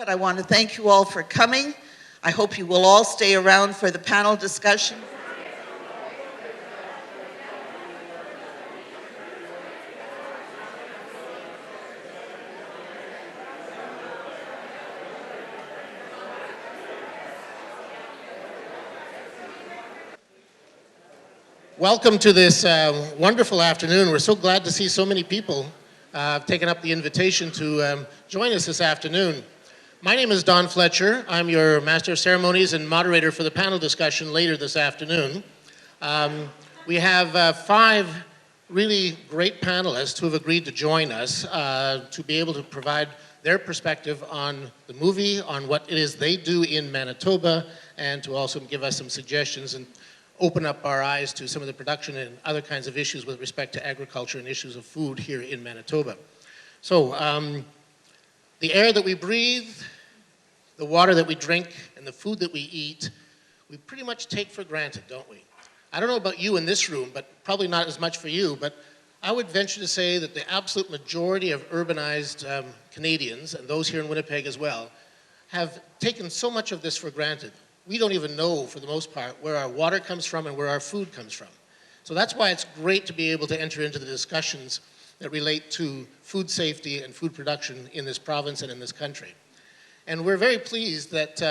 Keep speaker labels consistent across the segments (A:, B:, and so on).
A: But I want to thank you all for coming. I hope you will all stay around for the panel discussion.
B: Welcome to this wonderful afternoon. We're so glad to see so many people taking up the invitation to join us this afternoon. My name is Don Fletcher. I'm your Master of Ceremonies and moderator for the panel discussion later this afternoon. We have 5 really great panelists who have agreed to join us to be able to provide their perspective on the movie, on what it is they do in Manitoba, and to also give us some suggestions and open up our eyes to some of the production and other kinds of issues with respect to agriculture and issues of food here in Manitoba. So, the air that we breathe, the water that we drink, and the food that we eat, we pretty much take for granted, don't we? I don't know about you in this room, but probably not as much for you, but I would venture to say that the absolute majority of urbanized Canadians, and those here in Winnipeg as well, have taken so much of this for granted. We don't even know, for the most part, where our water comes from and where our food comes from. So that's why it's great to be able to enter into the discussions that relate to food safety and food production in this province and in this country. And we're very pleased that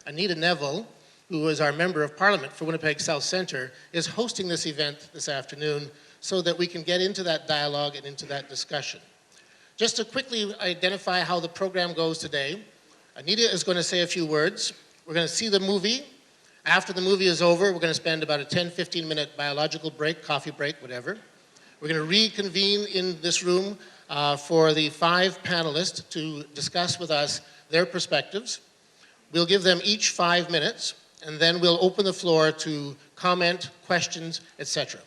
B: Anita Neville, who is our Member of Parliament for Winnipeg South Centre, is hosting this event this afternoon so that we can get into that dialogue and into that discussion. Just to quickly identify how the program goes today, Anita is going to say a few words. We're going to see the movie. After the movie is over, we're going to spend about a 10-15 minute biological break, coffee break, whatever. We're going to reconvene in this room for the 5 panelists to discuss with us their perspectives. We'll give them each 5 minutes, and then we'll open the floor to comment, questions, etc.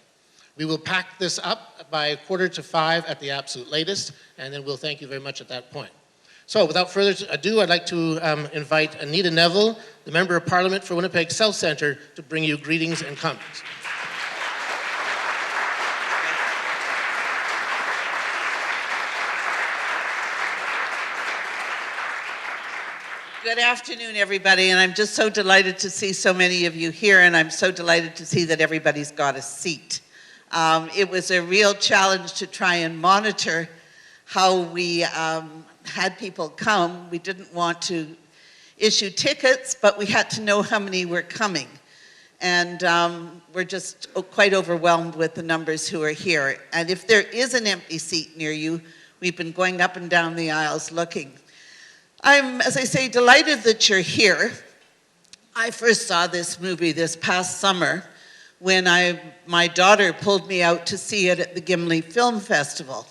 B: We will pack this up by 4:45 at the absolute latest, and then we'll thank you very much at that point. So without further ado, I'd like to invite Anita Neville, the Member of Parliament for Winnipeg South Centre, to bring you greetings and comments.
A: Good afternoon, everybody, and I'm just so delighted to see so many of you here, and I'm so delighted to see that everybody's got a seat. It was a real challenge to try and monitor how we had people come. We didn't want to issue tickets, but we had to know how many were coming. And we're just quite overwhelmed with the numbers who are here. And if there is an empty seat near you, we've been going up and down the aisles looking. I'm, as I say, delighted that you're here. I first saw this movie this past summer when my daughter pulled me out to see it at the Gimli Film Festival.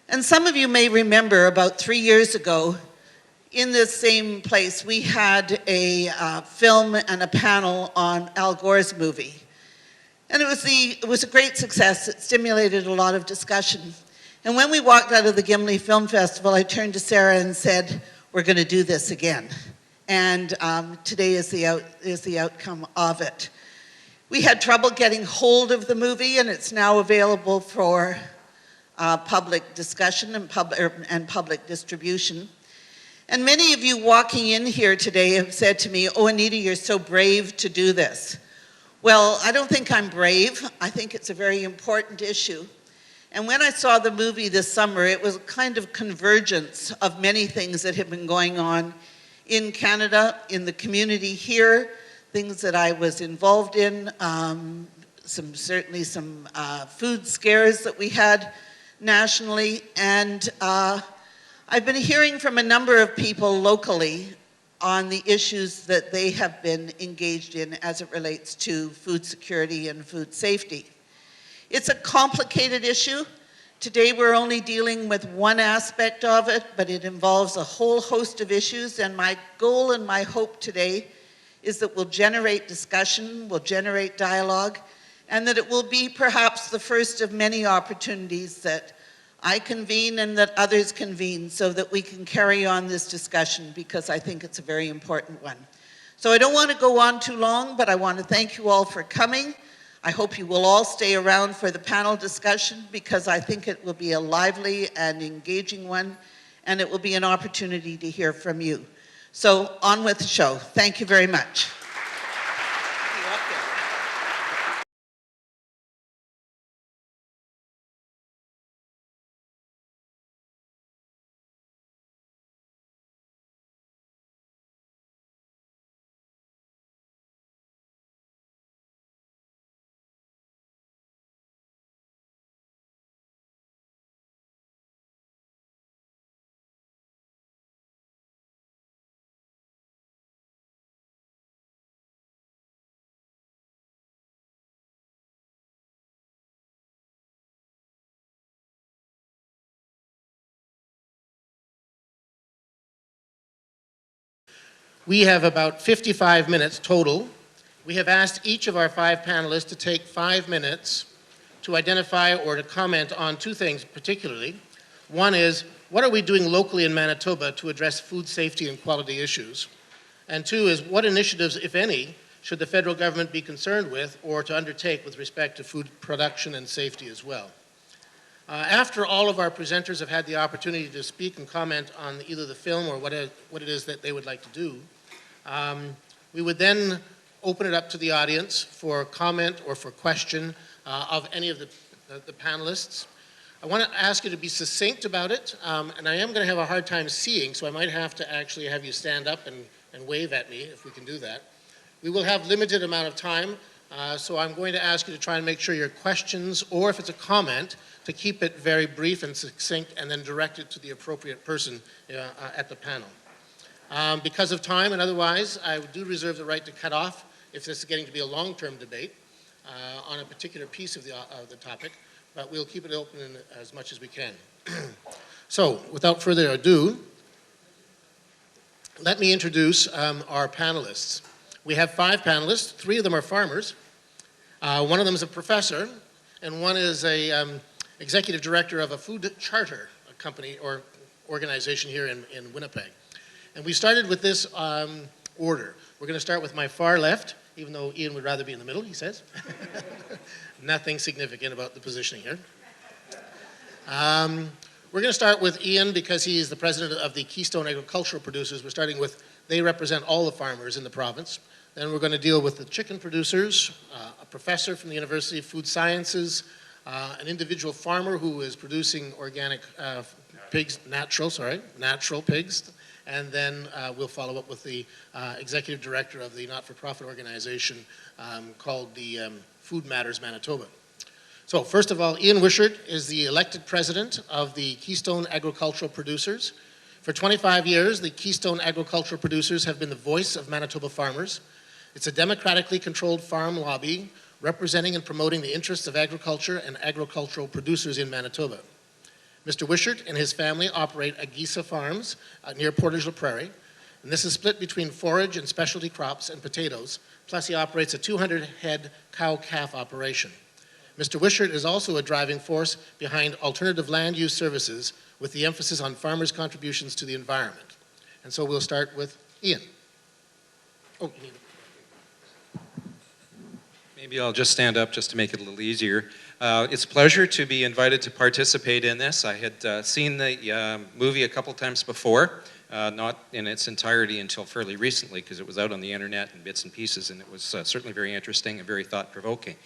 A: And some of you may remember about 3 years ago, in this same place, we had a film and a panel on Al Gore's movie. And it was a great success. It stimulated a lot of discussion. And when we walked out of the Gimli Film Festival, I turned to Sarah and said, we're going to do this again. And today is the outcome of it. We had trouble getting hold of the movie, and it's now available for public discussion and public distribution. And many of you walking in here today have said to me, oh, Anita, you're so brave to do this. Well, I don't think I'm brave. I think it's a very important issue. And when I saw the movie this summer, it was a kind of convergence of many things that have been going on in Canada, in the community here, things that I was involved in, certainly some food scares that we had nationally. And I've been hearing from a number of people locally on the issues that they have been engaged in as it relates to food security and food safety. It's a complicated issue. Today we're only dealing with one aspect of it, but it involves a whole host of issues, and my goal and my hope today is that we'll generate discussion, we'll generate dialogue, and that it will be perhaps the first of many opportunities that I convene and that others convene so that we can carry on this discussion, because I think it's a very important one. So I don't want to go on too long, but I want to thank you all for coming. I hope you will all stay around for the panel discussion, because I think it will be a lively and engaging one, and it will be an opportunity to hear from you. So on with the show. Thank you very much.
B: We have about 55 minutes total. We have asked each of our 5 panelists to take 5 minutes to identify or to comment on 2 things particularly. One is, what are we doing locally in Manitoba to address food safety and quality issues? And 2 is, what initiatives, if any, should the federal government be concerned with or to undertake with respect to food production and safety as well? After all of our presenters have had the opportunity to speak and comment on either the film or what it is that they would like to do, we would then open it up to the audience for comment or for question of any of the panelists. I want to ask you to be succinct about it, and I am going to have a hard time seeing, so I might have to actually have you stand up and wave at me if we can do that. We will have limited amount of time, so I'm going to ask you to try and make sure your questions, or if it's a comment, to keep it very brief and succinct and then direct it to the appropriate person at the panel. Because of time and otherwise, I do reserve the right to cut off if this is getting to be a long-term debate on a particular piece of the topic, but we'll keep it open as much as we can. So, without further ado, let me introduce our panelists. We have 5 panelists. 3 of them are farmers. One of them is a professor, and one is a executive director of a food charter company or organization here in Winnipeg. And we started with this order. We're going to start with my far left, even though Ian would rather be in the middle, he says. Nothing significant about the positioning here. We're going to start with Ian because he is the president of the Keystone Agricultural Producers. We're starting with, they represent all the farmers in the province. Then we're going to deal with the chicken producers, a professor from the University of Food Sciences, an individual farmer who is producing organic pigs, natural pigs, and then we'll follow up with the executive director of the not-for-profit organization called the Food Matters Manitoba. So first of all, Ian Wishart is the elected president of the Keystone Agricultural Producers. For 25 years, the Keystone Agricultural Producers have been the voice of Manitoba farmers. It's a democratically controlled farm lobby representing and promoting the interests of agriculture and agricultural producers in Manitoba. Mr. Wishart and his family operate Agisa Farms near Portage la Prairie, and this is split between forage and specialty crops and potatoes, plus he operates a 200-head cow-calf operation. Mr. Wishart is also a driving force behind alternative land use services with the emphasis on farmers' contributions to the environment. And so we'll start with Ian. Oh, you need it.
C: Maybe I'll just stand up just to make it a little easier. It's a pleasure to be invited to participate in this. I had seen the movie a couple times before, not in its entirety until fairly recently because it was out on the internet in bits and pieces, and it was certainly very interesting and very thought-provoking.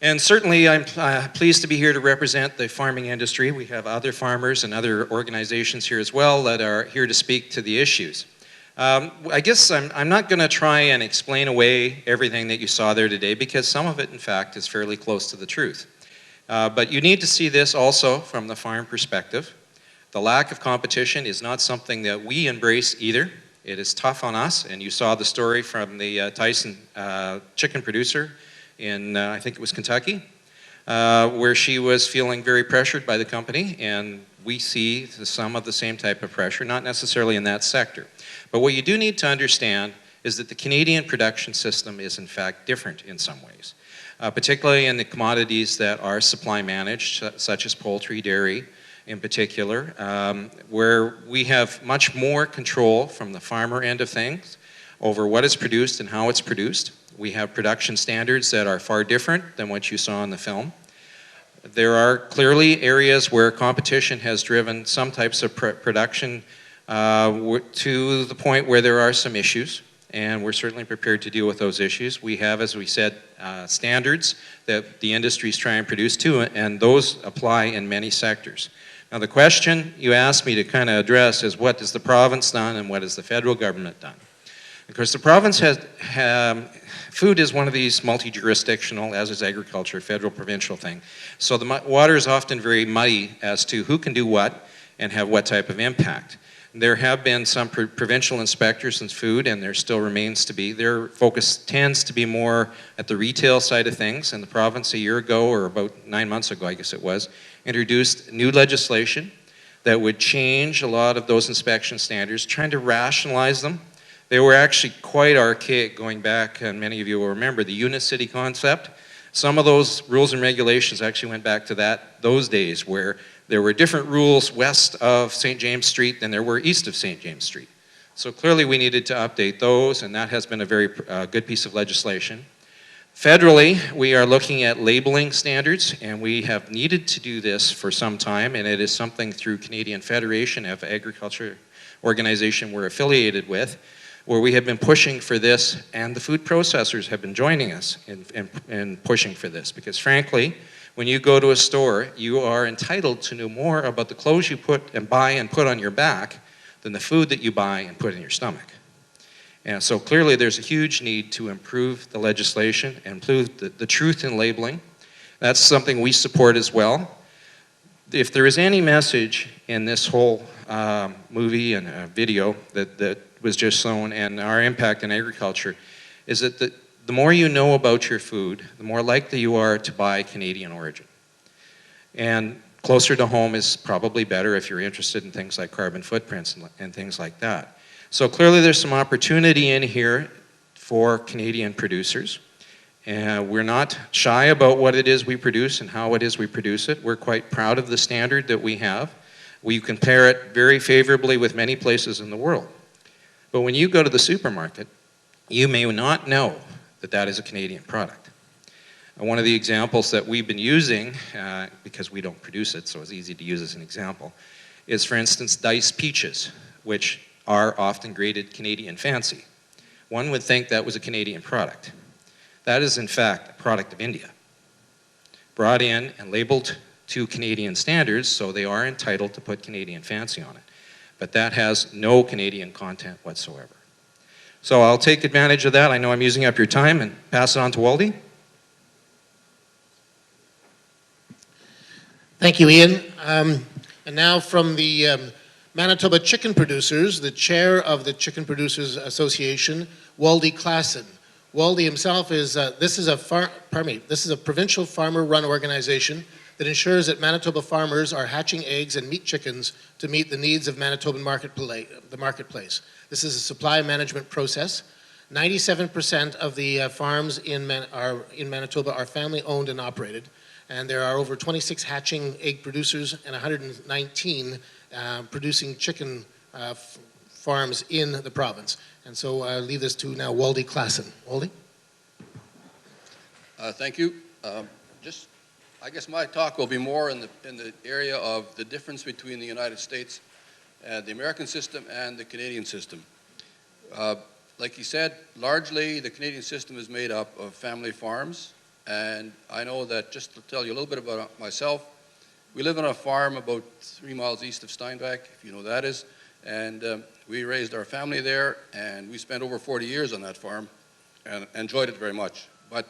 C: And certainly I'm pleased to be here to represent the farming industry. We have other farmers and other organizations here as well that are here to speak to the issues. I guess I'm not going to try and explain away everything that you saw there today because some of it, in fact, is fairly close to the truth. But you need to see this also from the farm perspective. The lack of competition is not something that we embrace either. It is tough on us, and you saw the story from the Tyson chicken producer in, I think it was Kentucky, where she was feeling very pressured by the company, and we see some of the same type of pressure, not necessarily in that sector. But what you do need to understand is that the Canadian production system is in fact different in some ways, particularly in the commodities that are supply managed, such as poultry, dairy in particular, where we have much more control from the farmer end of things over what is produced and how it's produced. We have production standards that are far different than what you saw in the film. There are clearly areas where competition has driven some types of production to the point where there are some issues, and we're certainly prepared to deal with those issues. We have, as we said, standards that the industries try and produce too, and those apply in many sectors. Now, the question you asked me to kind of address is, what has the province done and what has the federal government done? Of course, the province has, food is one of these multi-jurisdictional, as is agriculture, federal, provincial thing. So the water is often very muddy as to who can do what and have what type of impact. There have been some provincial inspectors in food, and there still remains to be. Their focus tends to be more at the retail side of things, and the province a year ago, or about 9 months ago, I guess it was, introduced new legislation that would change a lot of those inspection standards, trying to rationalize them. They were actually quite archaic going back, and many of you will remember the Unicity concept. Some of those rules and regulations actually went back to those days where there were different rules west of St. James Street than there were east of St. James Street. So clearly we needed to update those, and that has been a very good piece of legislation. Federally, we are looking at labeling standards, and we have needed to do this for some time, and it is something through Canadian Federation of Agriculture organization we're affiliated with, where we have been pushing for this, and the food processors have been joining us in pushing for this, because frankly, when you go to a store, you are entitled to know more about the clothes you buy and put on your back than the food that you buy and put in your stomach. And so clearly there's a huge need to improve the legislation and improve the truth in labeling. That's something we support as well. If there is any message in this whole movie and video that was just shown, and our impact in agriculture, is that the more you know about your food, the more likely you are to buy Canadian origin. And closer to home is probably better if you're interested in things like carbon footprints and things like that. So clearly there's some opportunity in here for Canadian producers. And we're not shy about what it is we produce and how it is we produce it. We're quite proud of the standard that we have. We compare it very favorably with many places in the world. But when you go to the supermarket, you may not know that that is a Canadian product. And one of the examples that we've been using, because we don't produce it, so it's easy to use as an example, is, for instance, diced peaches, which are often graded Canadian fancy. One would think that was a Canadian product. That is, in fact, a product of India, brought in and labeled to Canadian standards, so they are entitled to put Canadian fancy on it. But that has no Canadian content whatsoever. So I'll take advantage of that. I know I'm using up your time, and pass it on to Waldy.
B: Thank you, Ian. And now from the Manitoba Chicken Producers, the chair of the Chicken Producers Association, Waldy Klassen. Waldy himself is, this is a provincial farmer-run organization that ensures that Manitoba farmers are hatching eggs and meat chickens to meet the needs of Manitoban the marketplace. This is a supply management process. 97% of the farms in Manitoba are family-owned and operated, and there are over 26 hatching egg producers and 119 producing chicken farms in the province. And so I'll leave this to now Waldy Klassen. Waldy?
D: Thank you. I guess my talk will be more in the area of the difference between the United States and the American system and the Canadian system. Like he said, largely the Canadian system is made up of family farms, and I know that, just to tell you a little bit about myself, we live on a farm about 3 miles east of Steinbach, if you know where that is, and we raised our family there, and we spent over 40 years on that farm and enjoyed it very much. But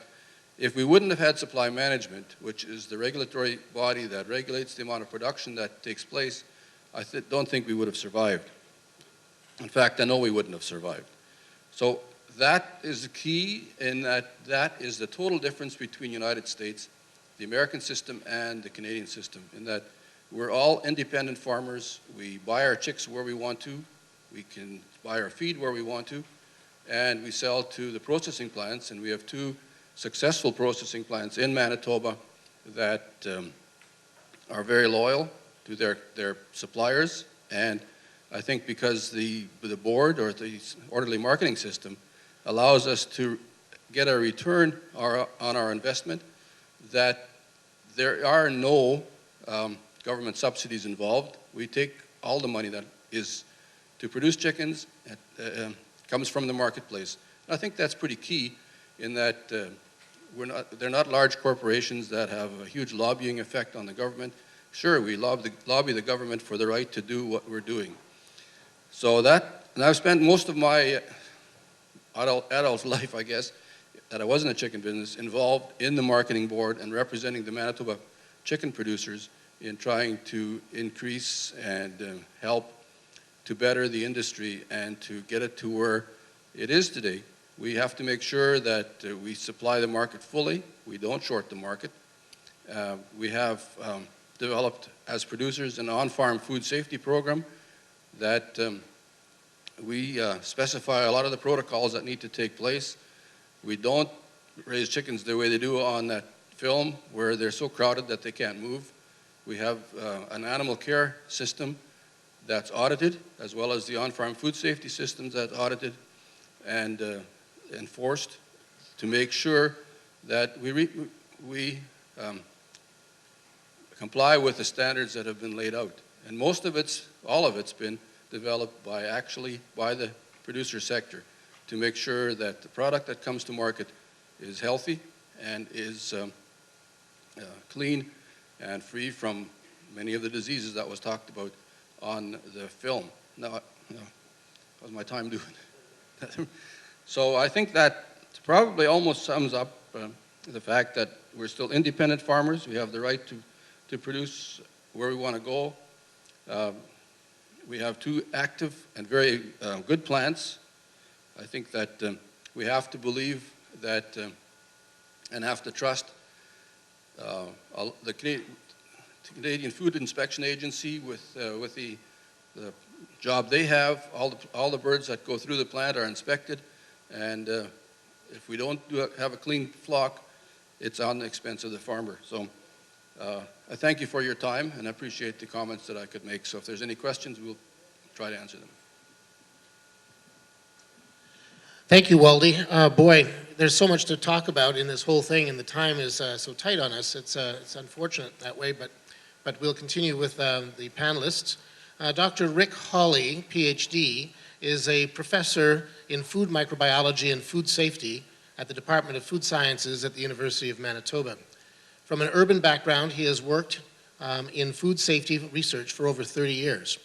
D: if we wouldn't have had supply management, which is the regulatory body that regulates the amount of production that takes place, I don't think we would have survived. In fact, I know we wouldn't have survived. So that is the key, in that is the total difference between United States, the American system, and the Canadian system, in that we're all independent farmers. We buy our chicks where we want to. We can buy our feed where we want to. And we sell to the processing plants, and we have 2 successful processing plants in Manitoba that are very loyal to their suppliers. And I think because the board, or the orderly marketing system, allows us to get a return on our investment, that there are no government subsidies involved. We take all the money that is to produce chickens comes from the marketplace. And I think that's pretty key in that they're not large corporations that have a huge lobbying effect on the government. Sure, we lobby the government for the right to do what we're doing. So and I've spent most of my adult life, I guess, that I was in the chicken business, involved in the marketing board and representing the Manitoba chicken producers in trying to increase and help to better the industry and to get it to where it is today. We have to make sure that we supply the market fully. We don't short the market. We have developed, as producers, an on-farm food safety program that we specify a lot of the protocols that need to take place. We don't raise chickens the way they do on that film where they're so crowded that they can't move. We have an animal care system that's audited, as well as the on-farm food safety systems that's audited and enforced to make sure that we comply with the standards that have been laid out. And all of it's been developed by the producer sector to make sure that the product that comes to market is healthy and is clean and free from many of the diseases that was talked about on the film. Now, how's my time doing? So I think that probably almost sums up the fact that we're still independent farmers. We have the right to produce where we want to go. We have 2 active and very good plants. I think that we have to believe that and have to trust the Canadian Food Inspection Agency with the job they have. All the birds that go through the plant are inspected, and if we don't have a clean flock, it's on the expense of the farmer. So I thank you for your time, and I appreciate the comments that I could make. So if there's any questions, we'll try to answer them.
B: Thank you, Waldy. Boy, there's so much to talk about in this whole thing, and the time is so tight on us. It's unfortunate that way, but we'll continue with the panelists. Dr. Rick Hawley, PhD, is a professor in food microbiology and food safety at the Department of Food Sciences at the University of Manitoba. From an urban background, he has worked in food safety research for over 30 years.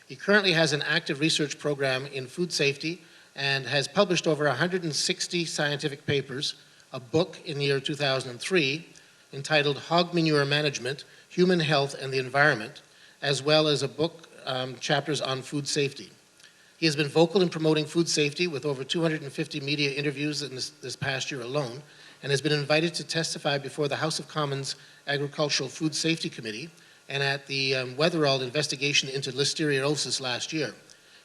B: He currently has an active research program in food safety and has published over 160 scientific papers, a book in the year 2003 entitled Hog Manure Management, Human Health and the Environment, as well as a book chapters on food safety. He has been vocal in promoting food safety with over 250 media interviews in this past year alone, and has been invited to testify before the House of Commons Agricultural Food Safety Committee and at the Weatherald investigation into listeriosis last year.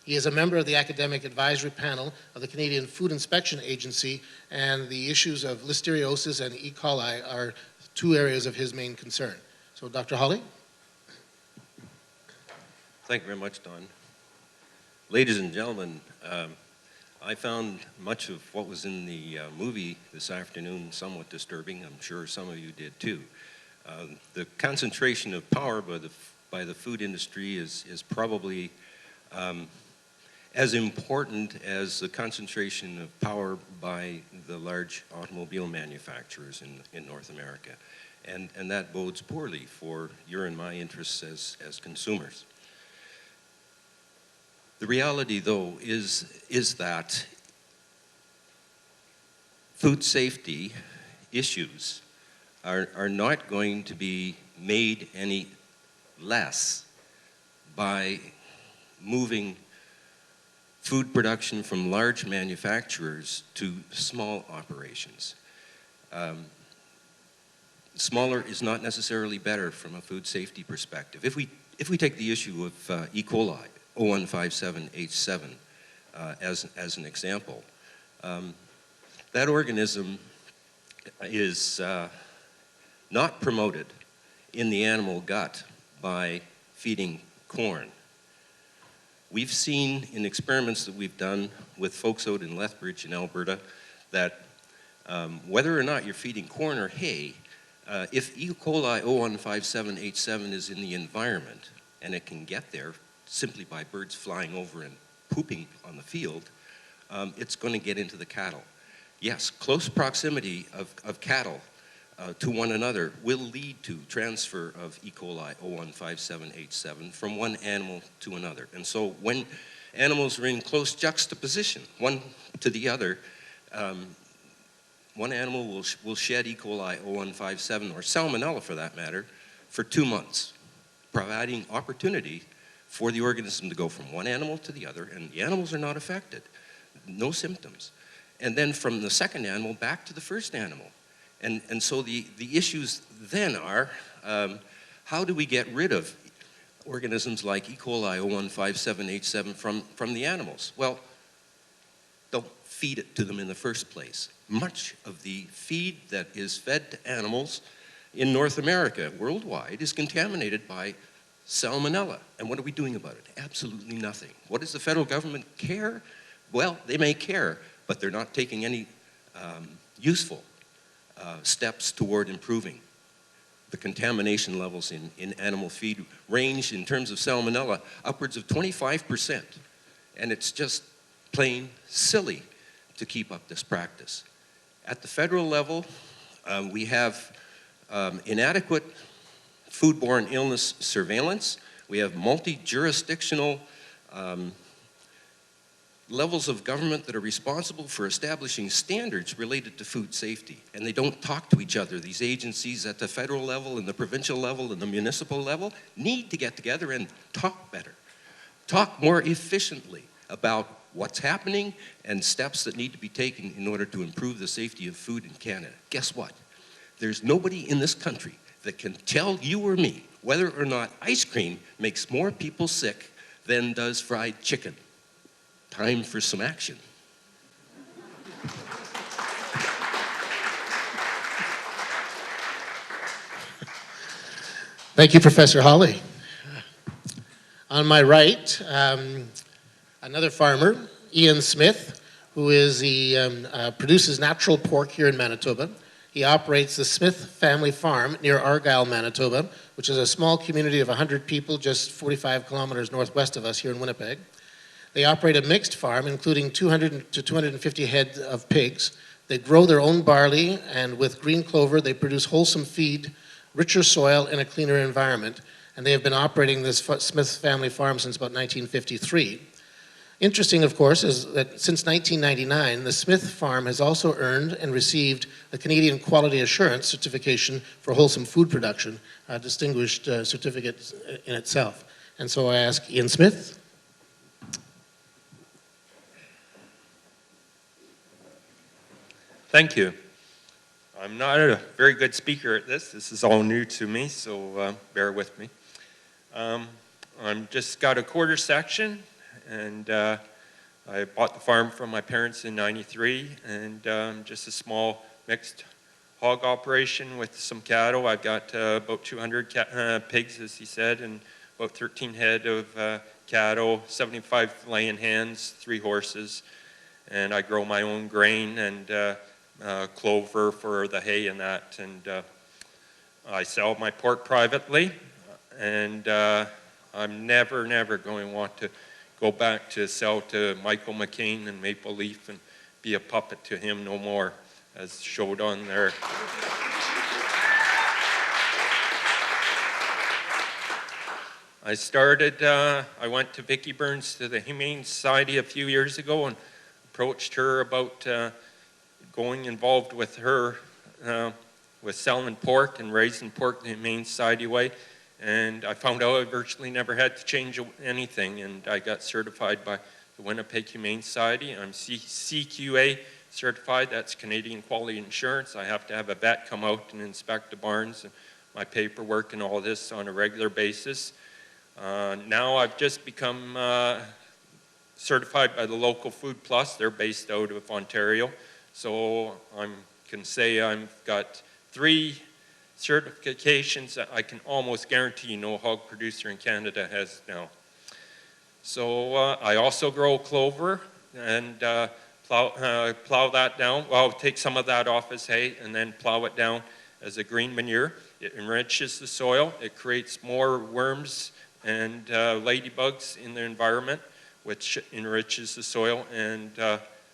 B: He is a member of the academic advisory panel of the Canadian Food Inspection Agency, and the issues of listeriosis and E. coli are 2 areas of his main concern. So, Dr. Hawley?
E: Thank you very much, Don. Ladies and gentlemen, I found much of what was in the movie this afternoon somewhat disturbing. I'm sure some of you did too. The concentration of power by the food industry is probably as important as the concentration of power by the large automobile manufacturers in North America. And that bodes poorly for your and my interests as consumers. The reality, though, is that food safety issues are not going to be made any less by moving food production from large manufacturers to small operations. Smaller is not necessarily better from a food safety perspective. If we take the issue of E. coli, 0157H7, as an example, that organism is not promoted in the animal gut by feeding corn. We've seen in experiments that we've done with folks out in Lethbridge in Alberta that whether or not you're feeding corn or hay, if E. coli 0157H7 is in the environment, and it can get there simply by birds flying over and pooping on the field, it's going to get into the cattle. Yes, close proximity of cattle to one another will lead to transfer of E. coli 015787 from one animal to another. And so when animals are in close juxtaposition, one to the other, one animal will shed E. coli 0157, or salmonella for that matter, for 2 months, providing opportunity for the organism to go from one animal to the other, and the animals are not affected, no symptoms. And then from the second animal back to the first animal. And so the issues then are, how do we get rid of organisms like E. coli 015787 from the animals? Well, don't feed it to them in the first place. Much of the feed that is fed to animals in North America, worldwide, is contaminated by salmonella. And what are we doing about it? Absolutely nothing. What does the federal government care? Well, they may care, but they're not taking any useful steps toward improving. The contamination levels in animal feed range, in terms of salmonella, upwards of 25%. And it's just plain silly to keep up this practice. At the federal level, we have inadequate foodborne illness surveillance. We have multi-jurisdictional levels of government that are responsible for establishing standards related to food safety. And they don't talk to each other. These agencies at the federal level and the provincial level and the municipal level need to get together and talk better. Talk more efficiently about what's happening and steps that need to be taken in order to improve the safety of food in Canada. Guess what? There's nobody in this country that can tell you or me whether or not ice cream makes more people sick than does fried chicken. Time for some action.
B: Thank you, Professor Hawley. On my right, another farmer, Ian Smith, who is produces natural pork here in Manitoba. He operates the Smith Family Farm near Argyle, Manitoba, which is a small community of 100 people just 45 kilometers northwest of us here in Winnipeg. They operate a mixed farm, including 200 to 250 head of pigs. They grow their own barley, and with green clover, they produce wholesome feed, richer soil, and a cleaner environment. And they have been operating this Smith Family Farm since about 1953. Interesting, of course, is that since 1999, the Smith Farm has also earned and received the Canadian Quality Assurance Certification for Wholesome Food Production, a distinguished certificate in itself. And so I ask Ian Smith.
F: Thank you. I'm not a very good speaker at this. This is all new to me, so bear with me. I'm just got a quarter section, and I bought the farm from my parents in '93, and just a small mixed hog operation with some cattle. I've got about 200 pigs, as he said, and about 13 head of cattle, 75 laying hens, 3 horses, and I grow my own grain and clover for the hay and that, and I sell my pork privately, and I'm never going to want to go back to sell to Michael McCain and Maple Leaf and be a puppet to him no more, as showed on there. I started, I went to Vicki Burns to the Humane Society a few years ago and approached her about going involved with her with selling pork and raising pork the Humane Society way. And I found out I virtually never had to change anything, and I got certified by the Winnipeg Humane Society. I'm CQA certified, that's Canadian Quality Insurance. I have to have a vet come out and inspect the barns and my paperwork and all this on a regular basis. Now I've just become certified by the local Food Plus. They're based out of Ontario. So I can say I've got 3 certifications that I can almost guarantee no hog producer in Canada has now. So I also grow clover and plow that down. Well, take some of that off as hay and then plow it down as a green manure. It enriches the soil. It creates more worms and ladybugs in the environment. which enriches the soil, and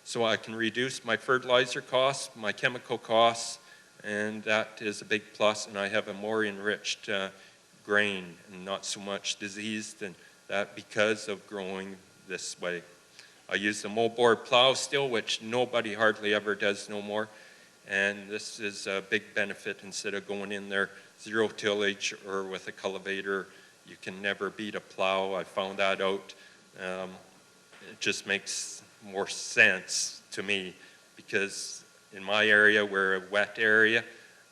F: so I can reduce my fertilizer costs, my chemical costs, and that is a big plus, and I have a more enriched grain and not so much diseased, and that because of growing this way. I use the moldboard plow still, which nobody hardly ever does no more, and this is a big benefit. Instead of going in there zero tillage or with a cultivator, you can never beat a plow. I found that out. It just makes more sense to me because in my area, we're a wet area.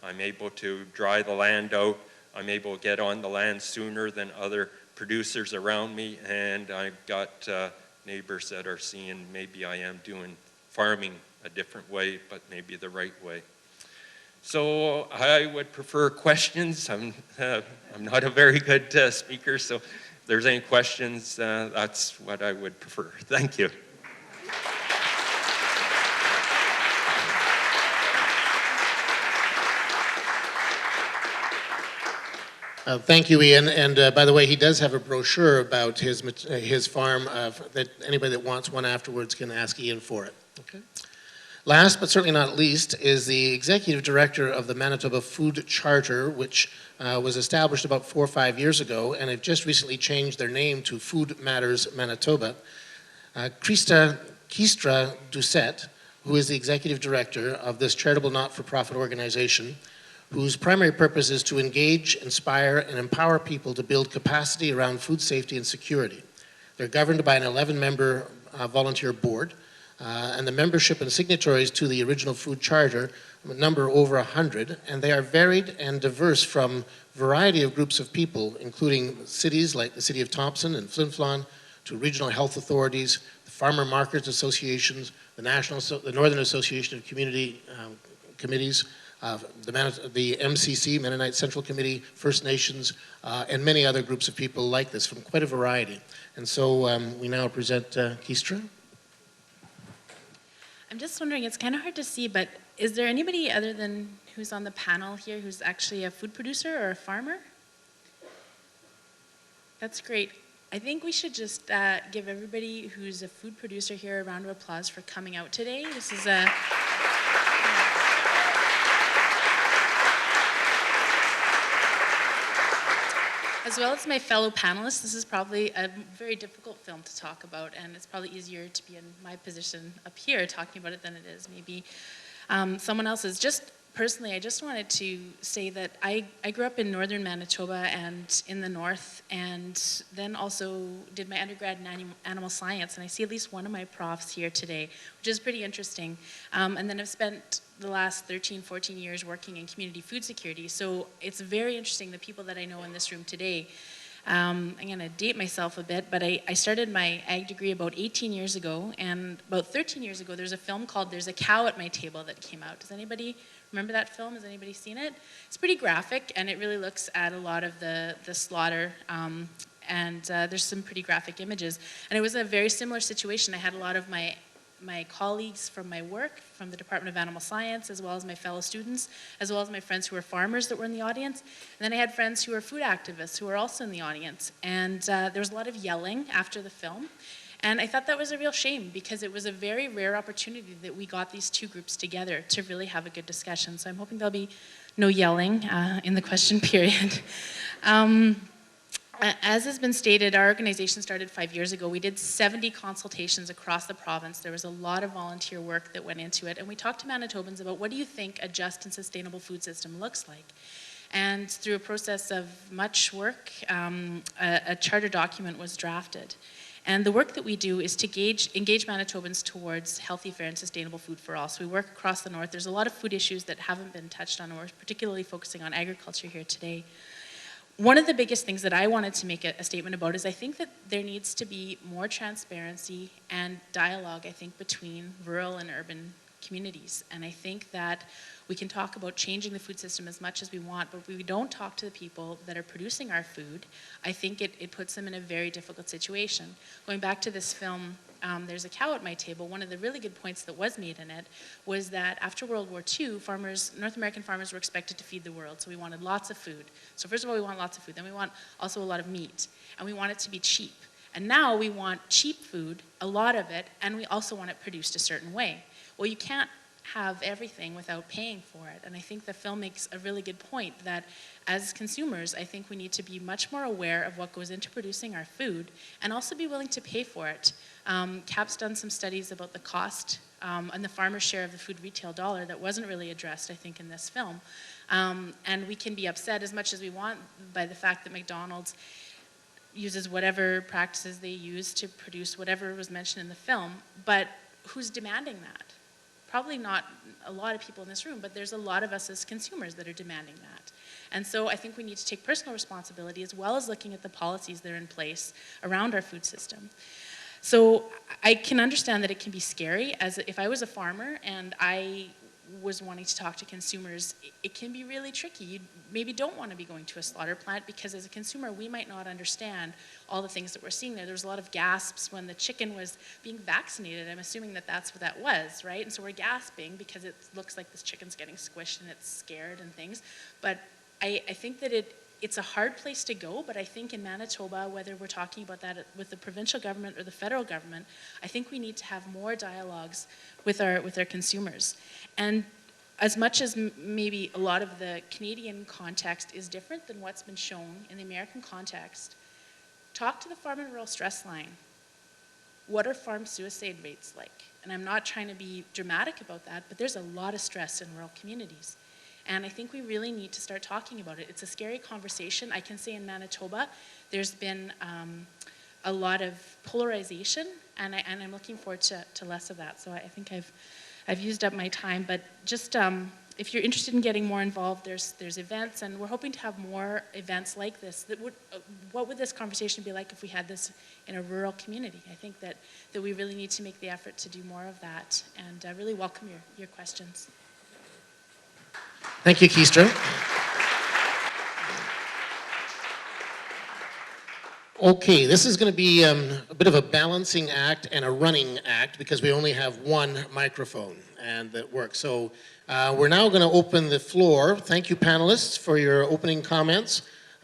F: I'm able to dry the land out. I'm able to get on the land sooner than other producers around me, and I've got neighbors that are seeing maybe I am doing farming a different way, but maybe the right way. So I would prefer questions. I'm not a very good speaker, so if there's any questions, that's what I would prefer. Thank you.
B: Thank you, Ian. And by the way, he does have a brochure about his farm that anybody that wants one afterwards can ask Ian for it. Okay. Last but certainly not least is the executive director of the Manitoba Food Charter, which was established about 4 or 5 years ago, and have just recently changed their name to Food Matters Manitoba. Kistra Doucette, who is the executive director of this charitable not-for-profit organization, whose primary purpose is to engage, inspire, and empower people to build capacity around food safety and security. They're governed by an 11-member volunteer board, and the membership and signatories to the original food charter number over 100, and they are varied and diverse from a variety of groups of people, including cities like the City of Thompson and Flin Flon, to regional health authorities, the farmer markets associations, the Northern Association of Community Committees, the MCC, Mennonite Central Committee, First Nations, and many other groups of people like this from quite a variety. And so we now present Kistra.
G: I'm just wondering, it's kind of hard to see, but is there anybody other than who's on the panel here who's actually a food producer or a farmer? That's great. I think we should just give everybody who's a food producer here a round of applause for coming out today. This is a... As well as my fellow panelists, this is probably a very difficult film to talk about, and it's probably easier to be in my position up here talking about it than it is maybe someone else's. Just personally, I just wanted to say that I grew up in northern Manitoba and in the north, and then also did my undergrad in animal science, and I see at least one of my profs here today, which is pretty interesting. And then I've spent the last 13, 14 years working in community food security, so it's very interesting, the people that I know in this room today. I'm going to date myself a bit, but I started my ag degree about 18 years ago, and about 13 years ago there's a film called There's a Cow at My Table that came out. Does anybody remember that film? Has anybody seen it? It's pretty graphic, and it really looks at a lot of the slaughter, and there's some pretty graphic images. And it was a very similar situation. I had a lot of my colleagues from my work, from the Department of Animal Science, as well as my fellow students, as well as my friends who were farmers that were in the audience. And then I had friends who were food activists who were also in the audience. And there was a lot of yelling after the film. And I thought that was a real shame because it was a very rare opportunity that we got these two groups together to really have a good discussion. So I'm hoping there'll be no yelling in the question period. As has been stated, our organization started 5 years ago. We did 70 consultations across the province. There was a lot of volunteer work that went into it. And we talked to Manitobans about what do you think a just and sustainable food system looks like? And through a process of much work, a charter document was drafted. And the work that we do is to engage Manitobans towards healthy, fair, and sustainable food for all. So we work across the north. There's a lot of food issues that haven't been touched on, and we're particularly focusing on agriculture here today. One of the biggest things that I wanted to make a statement about is I think that there needs to be more transparency and dialogue, I think, between rural and urban communities. And I think that we can talk about changing the food system as much as we want, but if we don't talk to the people that are producing our food, I think it puts them in a very difficult situation. Going back to this film, There's a Cow at My Table, one of the really good points that was made in it was that after World War II, North American farmers were expected to feed the world, so we wanted lots of food. So first of all, we want lots of food, then we want also a lot of meat, and we want it to be cheap. And now we want cheap food, a lot of it, and we also want it produced a certain way. Well, you can't have everything without paying for it. And I think the film makes a really good point that as consumers, I think we need to be much more aware of what goes into producing our food and also be willing to pay for it. CAP's done some studies about the cost and the farmer's share of the food retail dollar that wasn't really addressed, I think, in this film. And we can be upset as much as we want by the fact that McDonald's uses whatever practices they use to produce whatever was mentioned in the film, but who's demanding that? Probably not a lot of people in this room, but there's a lot of us as consumers that are demanding that. And so I think we need to take personal responsibility as well as looking at the policies that are in place around our food system. So I can understand that it can be scary. As if I was a farmer and I was wanting to talk to consumers, it can be really tricky. You maybe don't want to be going to a slaughter plant because as a consumer, we might not understand all the things that we're seeing there. There was a lot of gasps when the chicken was being vaccinated. I'm assuming that that's what that was, right? And so we're gasping because it looks like this chicken's getting squished and it's scared and things. But I think that it's a hard place to go, but I think in Manitoba, whether we're talking about that with the provincial government or the federal government, I think we need to have more dialogues with our consumers. And as much as maybe a lot of the Canadian context is different than what's been shown in the American context, talk to the Farm and Rural Stress Line. What are farm suicide rates like? And I'm not trying to be dramatic about that, but there's a lot of stress in rural communities. And I think we really need to start talking about it. It's a scary conversation. I can say in Manitoba, there's been a lot of polarization, and I'm looking forward to less of that. So I think I've used up my time, but just if you're interested in getting more involved, there's events, and we're hoping to have more events like this. That would, what would this conversation be like if we had this in a rural community? I think that we really need to make the effort to do more of that, and I really welcome your questions.
B: Thank you, Keistra. Okay, this is going to be a bit of a balancing act and a running act because we only have one microphone and that works. So we're now going to open the floor. Thank you, panelists, for your opening comments.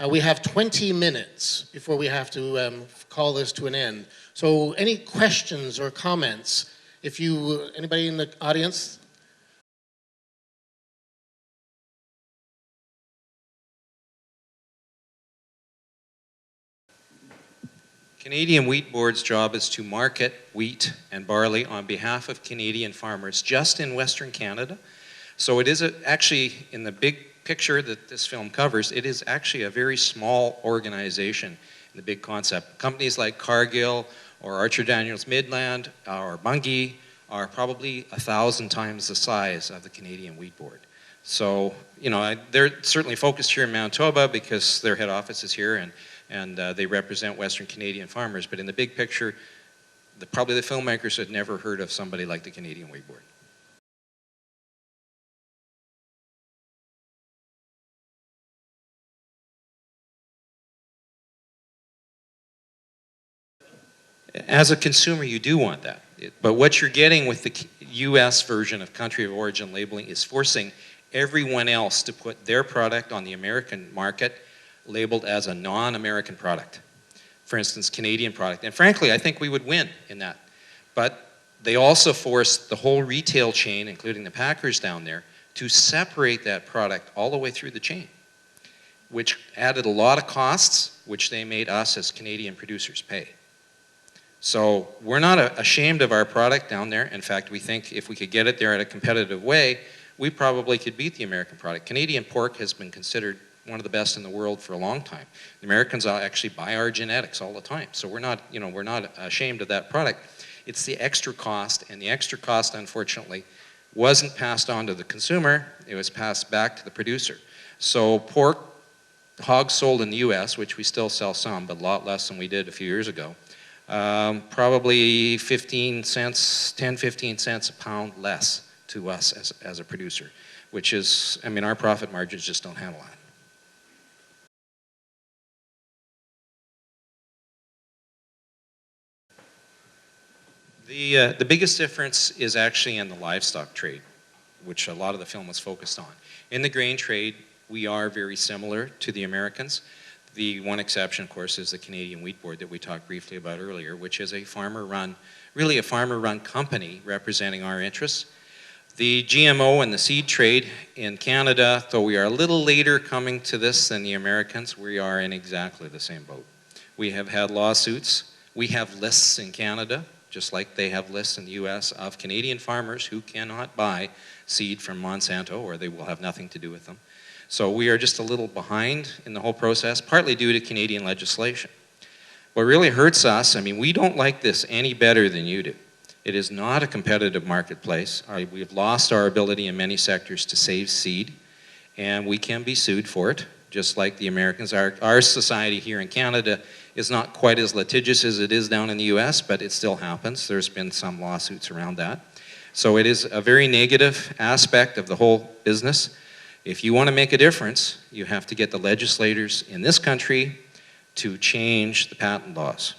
B: We have 20 minutes before we have to call this to an end. So any questions or comments? Anybody in the audience?
C: Canadian Wheat Board's job is to market wheat and barley on behalf of Canadian farmers just in Western Canada. So it is actually, in the big picture that this film covers, it is actually a very small organization in the big concept. Companies like Cargill or Archer Daniels Midland or Bunge are probably 1,000 times the size of the Canadian Wheat Board. So, they're certainly focused here in Manitoba because their head office is here, and they represent Western Canadian farmers. But in the big picture, probably the filmmakers had never heard of somebody like the Canadian Wheat Board. As a consumer, you do want that. But what you're getting with the US version of country of origin labeling is forcing everyone else to put their product on the American market labeled as a non-American product. For instance, Canadian product. And frankly, I think we would win in that. But they also forced the whole retail chain, including the packers down there, to separate that product all the way through the chain, which added a lot of costs, which they made us as Canadian producers pay. So we're not ashamed of our product down there. In fact, we think if we could get it there at a competitive way, we probably could beat the American product. Canadian pork has been considered one of the best in the world for a long time. The Americans actually buy our genetics all the time. So we're not ashamed of that product. It's the extra cost, and the extra cost, unfortunately, wasn't passed on to the consumer. It was passed back to the producer. So pork, hogs sold in the US, which we still sell some, but a lot less than we did a few years ago, probably 15 cents a pound less to us as a producer, which is, our profit margins just don't handle that. The biggest difference is actually in the livestock trade, which a lot of the film was focused on. In the grain trade, we are very similar to the Americans. The one exception, of course, is the Canadian Wheat Board that we talked briefly about earlier, which is a farmer-run, really a farmer-run company representing our interests. The GMO and the seed trade in Canada, though we are a little later coming to this than the Americans, we are in exactly the same boat. We have had lawsuits. We have lists in Canada, just like they have lists in the US, of Canadian farmers who cannot buy seed from Monsanto, or they will have nothing to do with them. So we are just a little behind in the whole process, partly due to Canadian legislation. What really hurts us, I mean, we don't like this any better than you do. It is not a competitive marketplace. We have lost our ability in many sectors to save seed, and we can be sued for it, just like the Americans are. Our society here in Canada is not quite as litigious as it is down in the US, but it still happens. There's been some lawsuits around that. So it is a very negative aspect of the whole business. If you want to make a difference, you have to get the legislators in this country to change the patent laws,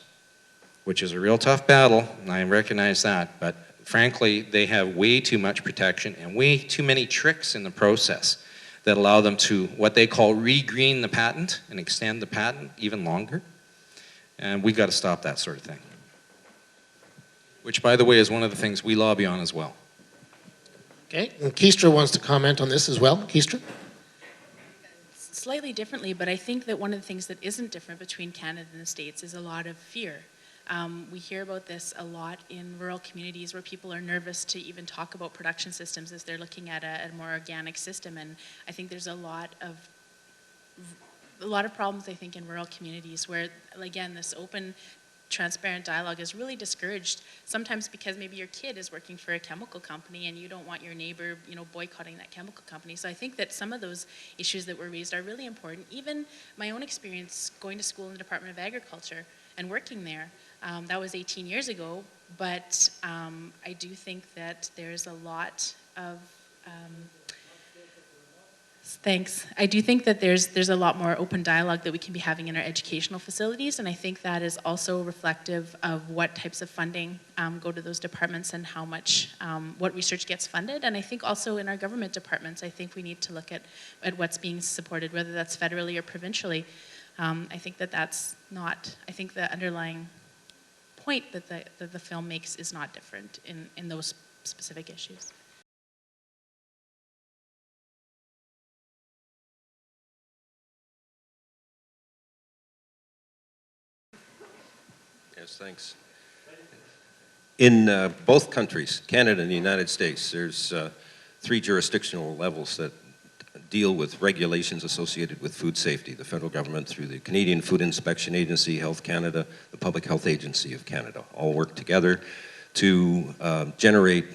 C: which is a real tough battle, and I recognize that, but frankly, they have way too much protection and way too many tricks in the process that allow them to, what they call, re-green the patent and extend the patent even longer. And we've got to stop that sort of thing. Which, by the way, is one of the things we lobby on as well.
B: Okay, and Keistra wants to comment on this as well. Keistra?
G: Slightly differently, but I think that one of the things that isn't different between Canada and the States is a lot of fear. We hear about this a lot in rural communities where people are nervous to even talk about production systems as they're looking at a more organic system, and I think there's a lot of problems, I think, in rural communities where, again, this open, transparent dialogue is really discouraged, sometimes because maybe your kid is working for a chemical company and you don't want your neighbor, boycotting that chemical company. So I think that some of those issues that were raised are really important. Even my own experience going to school in the Department of Agriculture and working there, that was 18 years ago, but I do think that there's a lot of thanks. I do think that there's a lot more open dialogue that we can be having in our educational facilities, and I think that is also reflective of what types of funding go to those departments and how much, what research gets funded. And I think also in our government departments, I think we need to look at what's being supported, whether that's federally or provincially. I think that's not, I think the underlying point that the film makes is not different in those specific issues.
E: Yes, thanks. In both countries, Canada and the United States, there's 3 jurisdictional levels that deal with regulations associated with food safety. The federal government through the Canadian Food Inspection Agency, Health Canada, the Public Health Agency of Canada, all work together to generate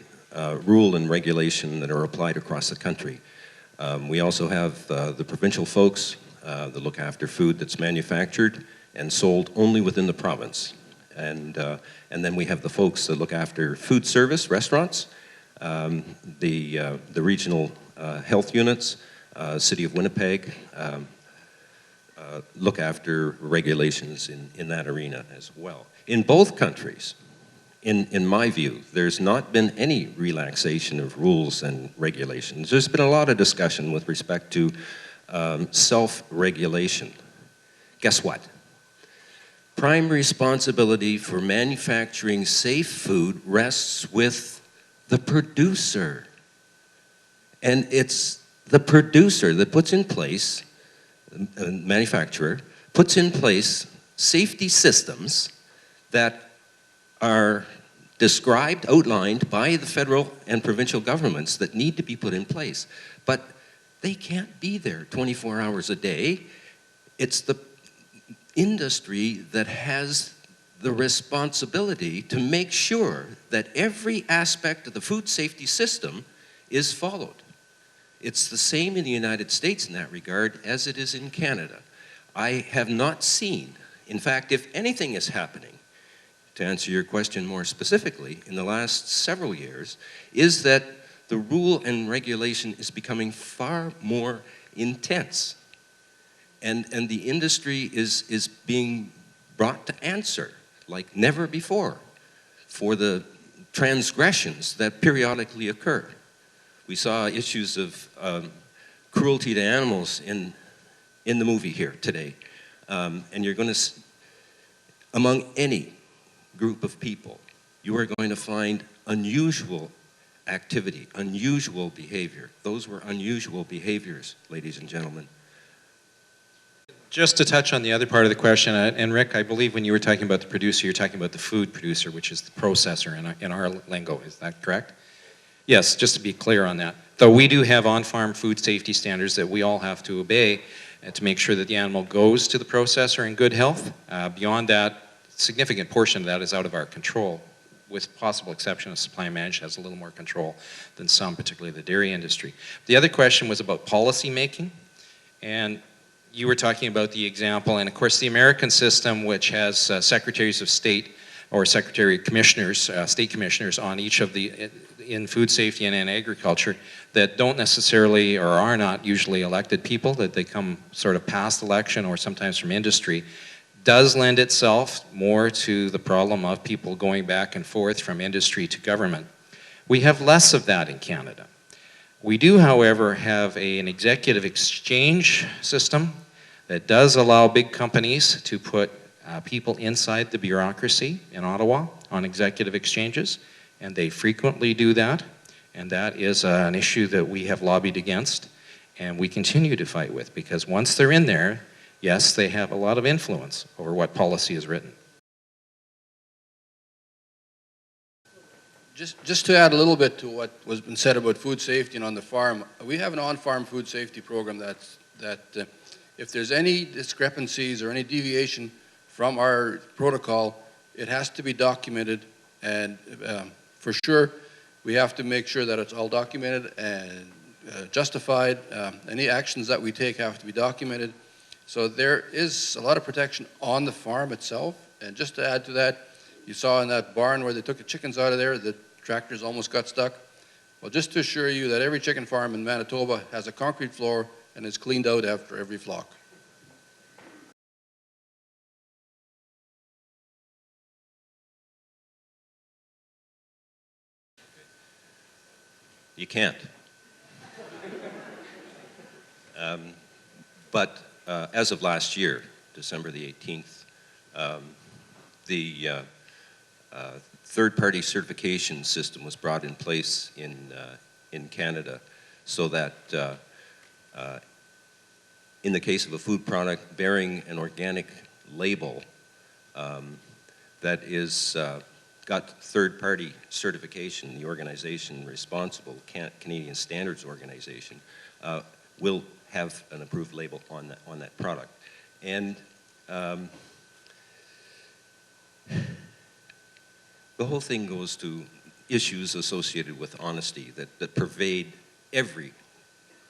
E: rule and regulation that are applied across the country. We also have the provincial folks that look after food that's manufactured and sold only within the province. And then we have the folks that look after food service, restaurants, the regional health units, City of Winnipeg, look after regulations in that arena as well. In both countries, in my view, there's not been any relaxation of rules and regulations. There's been a lot of discussion with respect to self-regulation. Guess what? Prime responsibility for manufacturing safe food rests with the producer. And it's the producer that puts in place, the manufacturer, puts in place safety systems that are described, outlined by the federal and provincial governments that need to be put in place. But they can't be there 24 hours a day. It's the industry that has the responsibility to make sure that every aspect of the food safety system is followed. It's the same in the United States in that regard as it is in Canada. I have not seen, in fact, if anything is happening, to answer your question more specifically, in the last several years, is that the rule and regulation is becoming far more intense. And the industry is being brought to answer like never before for the transgressions that periodically occur. We saw issues of cruelty to animals in the movie here today. And you're going to, among any group of people, you are going to find unusual activity, unusual behavior. Those were unusual behaviors, ladies and gentlemen.
C: Just to touch on the other part of the question, and Rick, I believe when you were talking about the producer, you're talking about the food producer, which is the processor in our lingo. Is that correct? Yes, just to be clear on that. Though we do have on-farm food safety standards that we all have to obey to make sure that the animal goes to the processor in good health. Beyond that, a significant portion of that is out of our control, with possible exception of supply management has a little more control than some, particularly the dairy industry. The other question was about policy making, and you were talking about the example, and of course the American system, which has secretaries of state or secretary commissioners, state commissioners on each of the, in food safety and in agriculture, that don't necessarily or are not usually elected people, that they come sort of past election or sometimes from industry, does lend itself more to the problem of people going back and forth from industry to government. We have less of that in Canada. We do, however, have an executive exchange system that does allow big companies to put people inside the bureaucracy in Ottawa on executive exchanges, and they frequently do that, and that is an issue that we have lobbied against and we continue to fight with, because once they're in there, yes, they have a lot of influence over what policy is written.
D: Just to add a little bit to what was been said about food safety and on the farm, we have an on-farm food safety program that if there's any discrepancies or any deviation from our protocol, it has to be documented, and for sure we have to make sure that it's all documented and justified. Any actions that we take have to be documented. So there is a lot of protection on the farm itself. And just to add to that, you saw in that barn where they took the chickens out of there, the tractors almost got stuck. Well, just to assure you that every chicken farm in Manitoba has a concrete floor and is cleaned out after every flock.
E: You can't. But as of last year, December the 18th, the third-party certification system was brought in place in Canada, so that in the case of a food product bearing an organic label that is got third-party certification, the organization responsible, Canadian Standards Organization, will have an approved label on that product. And the whole thing goes to issues associated with honesty that pervade every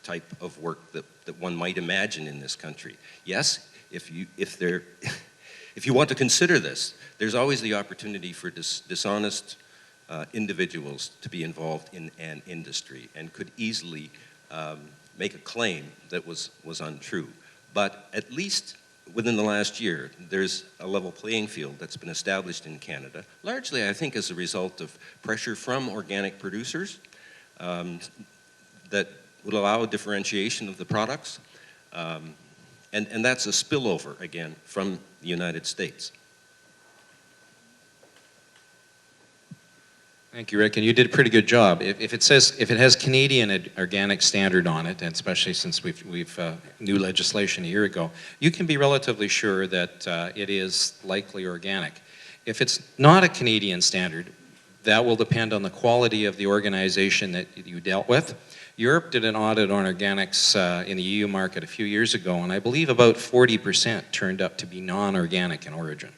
E: type of work that one might imagine in this country. Yes, if you want to consider this, there's always the opportunity for dishonest individuals to be involved in an industry and could easily make a claim that was untrue. But at least within the last year, there's a level playing field that's been established in Canada, largely, I think, as a result of pressure from organic producers that would allow a differentiation of the products. And that's a spillover, again, from the United States.
C: Thank you, Rick, and you did a pretty good job. If it has Canadian organic standard on it, and especially since we've new legislation a year ago, you can be relatively sure that it is likely organic. If it's not a Canadian standard, that will depend on the quality of the organization that you dealt with. Europe did an audit on organics in the EU market a few years ago, and I believe about 40% turned up to be non-organic in origin.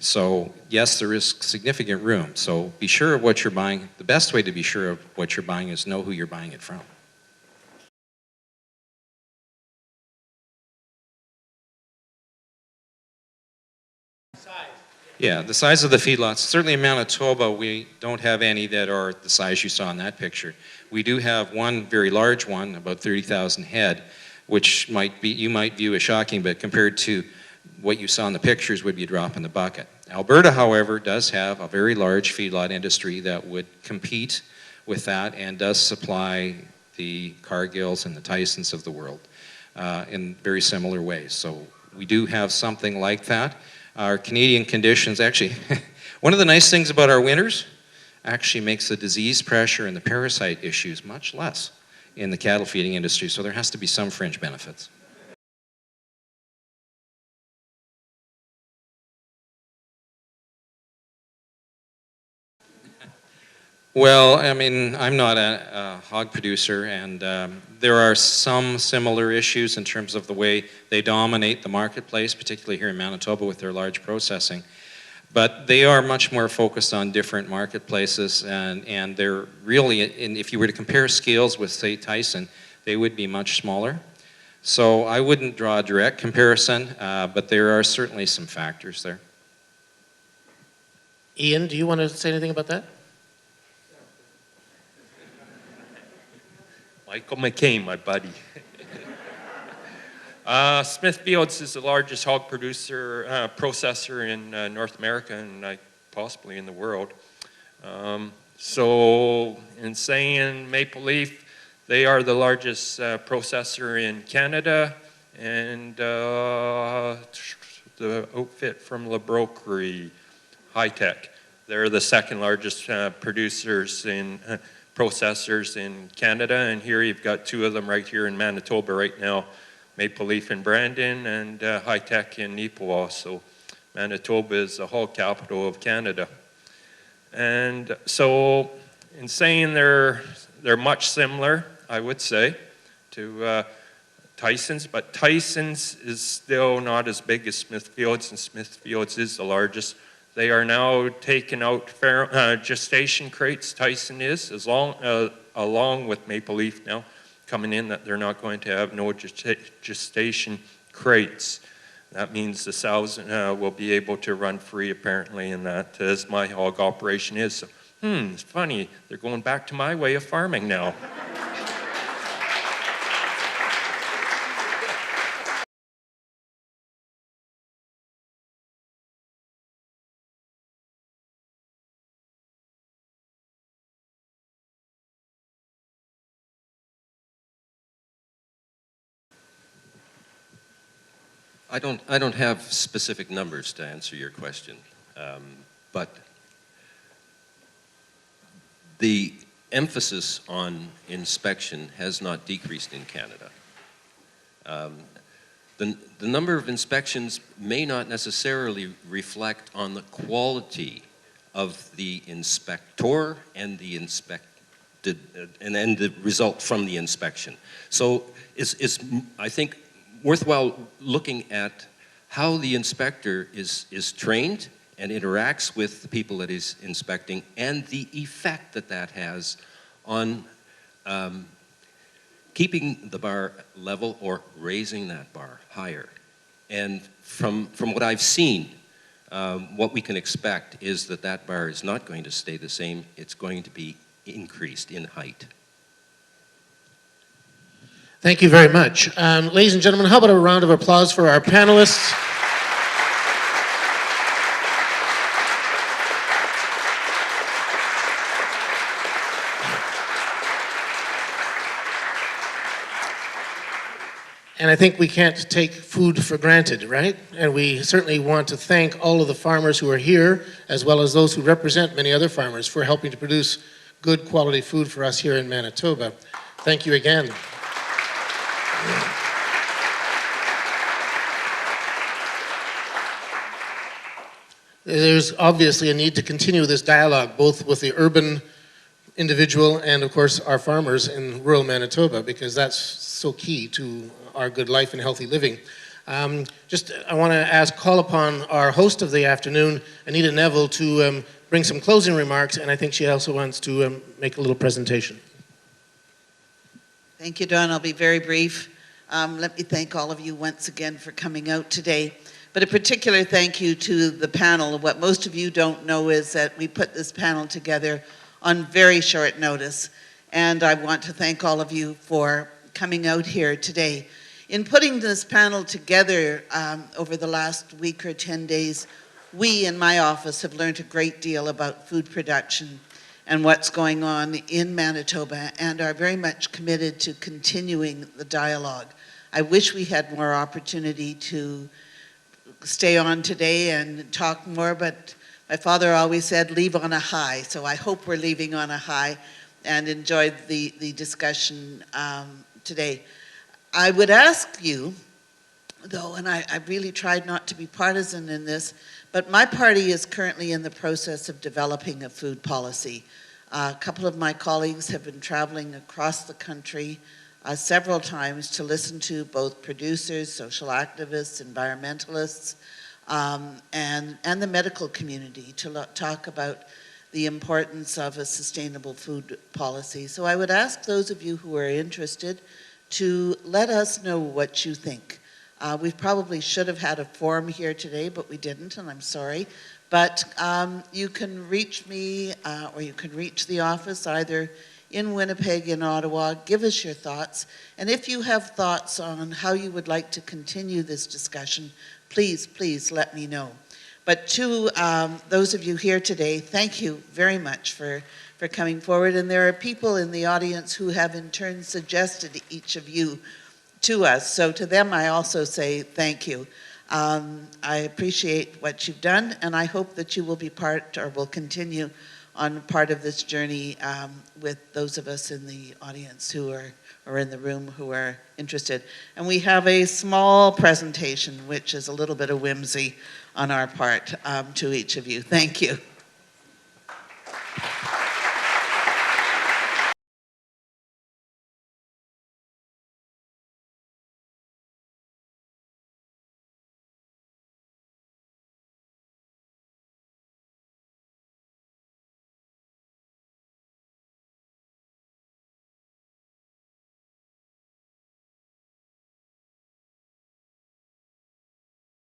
C: So yes, there is significant room. So be sure of what you're buying. The best way to be sure of what you're buying is know who you're buying it from. Yeah, the size of the feedlots. Certainly in Manitoba, we don't have any that are the size you saw in that picture. We do have one very large one, about 30,000 head, which you might view as shocking, but compared to what you saw in the pictures would be a drop in the bucket. Alberta, however, does have a very large feedlot industry that would compete with that and does supply the Cargills and the Tysons of the world in very similar ways. So we do have something like that. Our Canadian conditions, actually, one of the nice things about our winters actually makes the disease pressure and the parasite issues much less in the cattle feeding industry, so there has to be some fringe benefits. Well, I mean, I'm not a hog producer, and there are some similar issues in terms of the way they dominate the marketplace, particularly here in Manitoba with their large processing. But they are much more focused on different marketplaces, and they're really, if you were to compare scales with, say, Tyson, they would be much smaller. So I wouldn't draw a direct comparison, but there are certainly some factors there.
B: Ian, do you want to say anything about that?
F: Michael McCain, my buddy. Smithfields is the largest hog producer, processor in North America and possibly in the world. So in saying Maple Leaf, they are the largest processor in Canada, and the outfit from La Broquerie, High Tech, they're the second largest producers in processors in Canada, and here you've got two of them right here in Manitoba right now, Maple Leaf in Brandon and High Tech in Neepawa. So Manitoba is the hog capital of Canada. And so in saying they're much similar, I would say, to Tyson's, but Tyson's is still not as big as Smithfields, and Smithfields is the largest. They are now taking out gestation crates, Tyson is, along with Maple Leaf now, coming in that they're not going to have no gestation crates. That means the sows will be able to run free, apparently, and that as my hog operation is. So, it's funny, they're going back to my way of farming now.
E: I don't have specific numbers to answer your question, but the emphasis on inspection has not decreased in Canada. The number of inspections may not necessarily reflect on the quality of the inspector and the and the result from the inspection. So it's I think, worthwhile looking at how the inspector is trained and interacts with the people that he's inspecting, and the effect that that has on keeping the bar level or raising that bar higher. And from what I've seen, what we can expect is that that bar is not going to stay the same. It's going to be increased in height.
B: Thank you very much. Ladies and gentlemen, how about a round of applause for our panelists? And I think we can't take food for granted, right? And we certainly want to thank all of the farmers who are here, as well as those who represent many other farmers, for helping to produce good quality food for us here in Manitoba. Thank you again. There's obviously a need to continue this dialogue, both with the urban individual and, of course, our farmers in rural Manitoba, because that's so key to our good life and healthy living. I want to call upon our host of the afternoon, Anita Neville, to bring some closing remarks, and I think she also wants to make a little presentation.
A: Thank you, Don. I'll be very brief. Let me thank all of you once again for coming out today. But a particular thank you to the panel. What most of you don't know is that we put this panel together on very short notice. And I want to thank all of you for coming out here today. In putting this panel together over the last week or 10 days, we in my office have learned a great deal about food production and what's going on in Manitoba, and are very much committed to continuing the dialogue I wish we had more opportunity to stay on today and talk more, but my father always said, leave on a high. So I hope we're leaving on a high and enjoyed the discussion today. I would ask you, though, and I really tried not to be partisan in this, but my party is currently in the process of developing a food policy. A couple of my colleagues have been traveling across the country several times to listen to both producers, social activists, environmentalists, and the medical community to talk about the importance of a sustainable food policy. So I would ask those of you who are interested to let us know what you think. We probably should have had a forum here today, but we didn't, and I'm sorry. But you can reach me or you can reach the office either in Winnipeg, in Ottawa. Give us your thoughts. And if you have thoughts on how you would like to continue this discussion, please, please let me know. But to those of you here today, thank you very much for coming forward. And there are people in the audience who have in turn suggested each of you to us. So to them, I also say thank you. I appreciate what you've done, and I hope that you will be part or will continue on part of this journey with those of us in the audience who are in the room who are interested. And we have a small presentation, which is a little bit of whimsy on our part to each of you. Thank you.